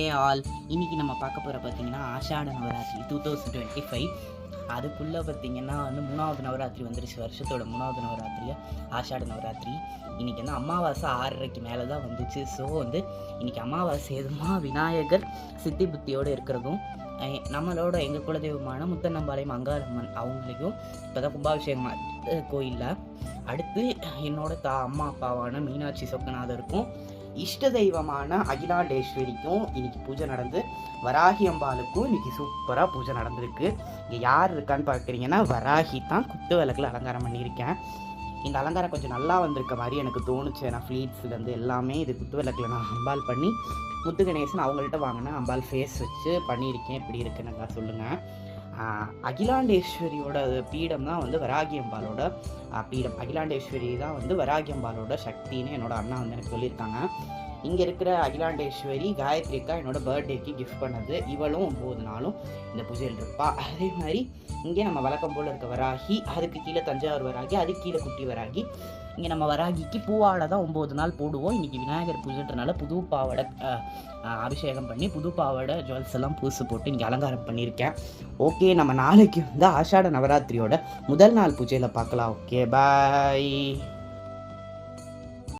All இன்னைக்கு நம்ம பார்க்க போகிற பார்த்தீங்கன்னா ஆஷாட நவராத்திரி 2025. அதுக்குள்ளே பார்த்தீங்கன்னா மூணாவது நவராத்திரி வந்துருச்சு. வருஷத்தோட மூணாவது நவராத்திரியில் ஆஷாட நவராத்திரி. இன்றைக்கி அமாவாசை 6:30 மேலே தான் வந்துச்சு. ஸோ இன்றைக்கி அமாவாசை எதுமா விநாயகர் சித்தி புத்தியோடு இருக்கிறதும் நம்மளோட எங்கள் குலதெய்வமான முத்தன்னம்பாளையம் அங்காளம்மன் அவங்களையும் இப்போ தான் கும்பாபிஷேகம் கோயிலில். அடுத்து என்னோட அம்மா அப்பாவான மீனாட்சி சொக்கநாதருக்கும் இஷ்ட தெய்வமான அகிலாண்டேஸ்வரிக்கும் இன்னைக்கு பூஜை நடந்து, வராகி அம்பாளுக்கும் இன்னைக்கு சூப்பராக பூஜை நடந்திருக்கு. இங்கே யார் இருக்கான்னு பார்க்குறீங்கன்னா வராகி தான். குத்து விளக்கில் அலங்காரம் பண்ணியிருக்கேன். இந்த அலங்காரம் கொஞ்சம் நல்லா வந்திருக்க மாதிரி எனக்கு தோணுச்சு. நான் ஃப்ளீட்ஸ்லேருந்து எல்லாமே இது குத்து விளக்கில் நான் அம்பாள் பண்ணி முத்து கணேசன் அவங்கள்ட்ட வாங்கினேன். அம்பாள் ஃபேஸ் வச்சு பண்ணியிருக்கேன். எப்படி இருக்குன்னு சொல்லுங்கள். அகிலாண்டேஸ்வரியோட பீடம் தான் வராகி அம்பாலோட பீடம். அகிலாண்டேஸ்வரி தான் வராகி அம்பாலோட சக்தின்னு என்னோட அண்ணா எனக்கு சொல்லியிருக்காங்க. இங்கே இருக்கிற அகிலாண்டேஸ்வரி காயத்ரி அக்கா என்னோட பர்த்டேக்கு கிஃப்ட் பண்ணது. இவளும் 9 நாளும் இந்த பூஜையில் இருப்பா. அதே மாதிரி இங்கே நம்ம வழக்கம் போல் இருக்க வராகி, அதுக்கு கீழே தஞ்சாவூர் வராகி, அதுக்கு கீழே குட்டி வராகி. இங்கே நம்ம வராகிக்கு பூவாடை தான் 9 நாள் போடுவோம். இன்றைக்கி விநாயகர் பூஜைன்றனால புது பாவாடை அபிஷேகம் பண்ணி புது பாவாடை ஜுவல்ஸ் எல்லாம் பூசு போட்டு இங்கே அலங்காரம் பண்ணியிருக்கேன். ஓகே, நம்ம நாளைக்கு ஆஷாட நவராத்திரியோட முதல் நாள் பூஜையில் பார்க்கலாம். ஓகே, பாய்.